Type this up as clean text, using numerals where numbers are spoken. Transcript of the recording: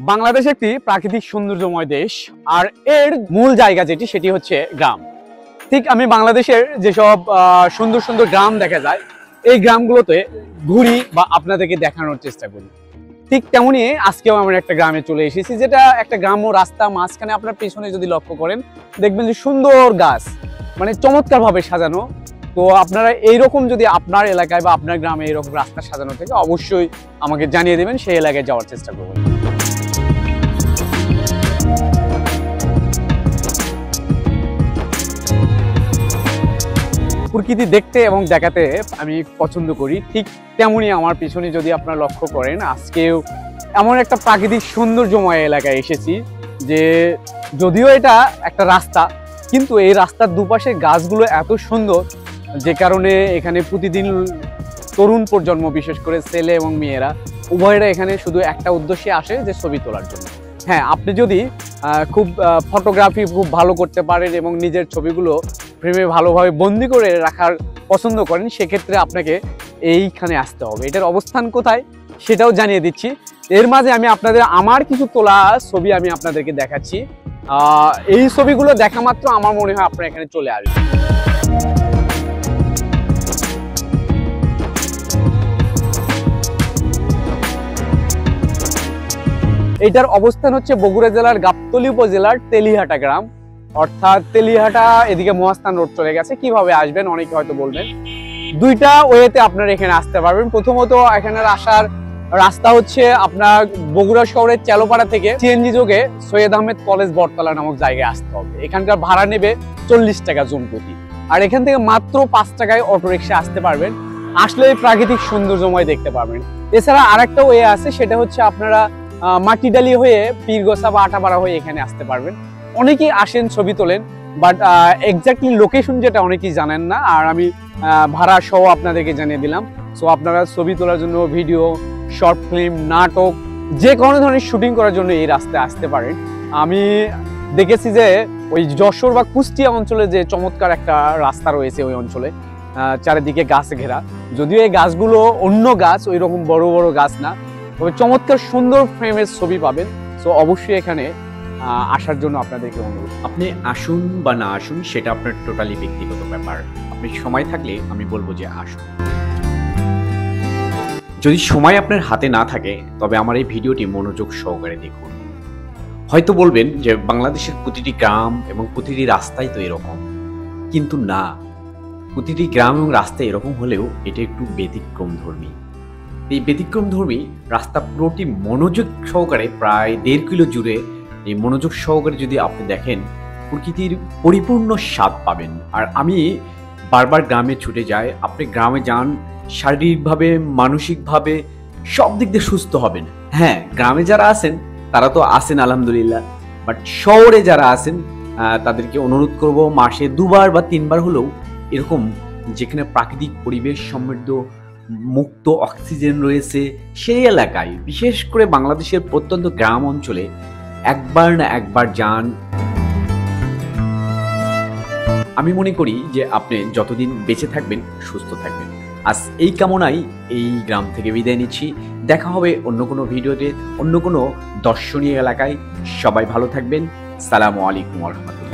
বাংলাদেশ একটি প্রাকৃতিক সৌন্দর্যময় দেশ, আর এর মূল জায়গা সেটি হচ্ছে গ্রাম। ঠিক আমি বাংলাদেশের যেসব সুন্দর সুন্দর গ্রাম দেখা যায়, এই গ্রামগুলোতে ঘুরি বা আপনাদেরকে দেখানোর চেষ্টা করি। ঠিক তেমনি আজকেও আমরা একটা গ্রামে চলে এসেছি, যেটা একটা গ্রাম্য রাস্তা মাঝখানে আপনার পেছনে যদি লক্ষ্য করেন দেখবেন যে সুন্দর গাছ, মানে চমৎকার ভাবে সাজানো। তো আপনারা এইরকম যদি আপনার এলাকায় বা আপনার গ্রামে এরকম রাস্তা সাজানো থেকে অবশ্যই আমাকে জানিয়ে দেবেন, সেই এলাকায় যাওয়ার চেষ্টা করবেন। প্রকৃতি দেখতে এবং দেখাতে আমি পছন্দ করি, ঠিক তেমনি আমার পিছনে যদি আপনারা লক্ষ্য করেন, আজকেও এমন একটা প্রাকৃতিক সৌন্দর্যময় এলাকায় এসেছি যে যদিও এটা একটা রাস্তা, কিন্তু এই রাস্তার দুপাশে গাছগুলো এত সুন্দর যে কারণে এখানে প্রতিদিন তরুণ প্রজন্ম, বিশেষ করে ছেলে এবং মেয়েরা উভয়েরা এখানে শুধু একটা উদ্দেশ্যে আসে, যে ছবি তোলার জন্য। হ্যাঁ, আপনি যদি খুব ফটোগ্রাফি খুব ভালো করতে পারেন এবং নিজের ছবিগুলো ফ্রেমে ভালোভাবে বন্দি করে রাখার পছন্দ করেন, সেক্ষেত্রে আপনাকে এইখানে আসতে হবে। এটার অবস্থান কোথায় সেটাও জানিয়ে দিচ্ছি। এর মাঝে আমি আপনাদের আমার কিছু তোলা ছবি আমি আপনাদেরকে দেখাচ্ছি। এই ছবিগুলো দেখা মাত্র আমার মনে হয় আপনারা এখানে চলে আসবেন। এটার অবস্থান হচ্ছে বগুড়া জেলার গাবতলী উপজেলার তেলিহাটা গ্রাম, অর্থাৎ তেলিহাটা এদিকে মহাস্থান রোড চলে গেছে। কিভাবে আসবেন অনেকে হয়তো বলবেন, দুইটা ওয়েতে আপনারা এখানে আসতে পারবেন। প্রথমত এখানে আসার রাস্তা হচ্ছে আপনার বগুড়া শহরের চেলোপাড়া থেকে সিএনজি যোগে সৈয়দ আহমেদ কলেজ বটতলা নামক জায়গায় আসতে হবে। এখানকার ভাড়া নেবে 40 টাকা জন প্রতি, আর এখান থেকে মাত্র 5 টাকায় অটোরিকশা আসতে পারবেন। আসলে প্রাকৃতিক সৌন্দর্যময় দেখতে পারবেন। এছাড়া আরেকটা ওয়ে আছে, সেটা হচ্ছে আপনারা মাটিডালি হয়ে পীরগোসা বা আটাপাড়া হয়ে এখানে আসতে পারবেন। অনেকেই আসেন, ছবি তোলেন, বাট এক্স্যাক্টলি লোকেশন যেটা অনেকেই জানেন না, আর আমি ভাড়া সহ আপনাদেরকে জানিয়ে দিলাম। সো আপনারা ছবি তোলার জন্য, ভিডিও, শর্ট ফিল্ম, নাটক, যে কোনো ধরনের শুটিং করার জন্য এই রাস্তায় আসতে পারেন। আমি দেখেছি যে ওই যশোর বা কুষ্টিয়া অঞ্চলে যে চমৎকার একটা রাস্তা রয়েছে, ওই অঞ্চলে চারিদিকে গাছে ঘেরা, যদিও এই গাছগুলো অন্য গাছ, ওই রকম বড় বড় গাছ না, তবে চমৎকার সুন্দর ফ্রেমের ছবি পাবেন। সো অবশ্যই এখানে আসার জন্য আপনাদেরকে অনুরোধ। আপনি আসুন বা না আসুন সেটা আপনার টোটালি ব্যক্তিগত ব্যাপার। আপনি সময় থাকলে আমি বলবো যে আসুন। যদি সময় আপনার হাতে না থাকে তবে আমার এই ভিডিওটি মনোযোগ সহকারে দেখুন। হয়তো বলবেন যে বাংলাদেশের প্রতিটি গ্রাম এবং প্রতিটি রাস্তাই তো এরকম, কিন্তু না, প্রতিটি গ্রাম এবং রাস্তা এরকম হলেও এটা একটু ব্যতিক্রমধর্মী। এই ব্যতিক্রমধর্মী রাস্তা পুরোটি মনোযোগ সহকারে, প্রায় 1.5 কিলো জুড়ে এই মনোযোগ সহকারে যদি আপনি দেখেন, প্রকৃতির পরিপূর্ণ স্বাদ পাবেন। আর আমি বারবার গ্রামে ছুটে যাই। আপনি গ্রামে যান, শারীরিকভাবে, মানসিকভাবে সব দিক দিয়ে সুস্থ হবেন। হ্যাঁ, গ্রামে যারা আছেন তারা তো আছেন আলহামদুলিল্লাহ, বাট শহরে যারা আছেন তাদেরকে অনুরোধ করব মাসে 2বার বা 3বার হলেও এরকম যেখানে প্রাকৃতিক পরিবেশ সমৃদ্ধ, মুক্ত অক্সিজেন রয়েছে সেই এলাকায়, বিশেষ করে বাংলাদেশের প্রত্যন্ত গ্রাম অঞ্চলে একবার না একবার যান। আমি মনে করি যে আপনি যতদিন বেঁচে থাকবেন, সুস্থ থাকবেন। আজ এই কামনায় এই গ্রাম থেকে বিদায় নিচ্ছি। দেখা হবে অন্য কোনো ভিডিওতে, অন্য কোনো দর্শনীয় এলাকায়। সবাই ভালো থাকবেন। সালামু আলাইকুম ওয়া রাহমাতুল্লাহ।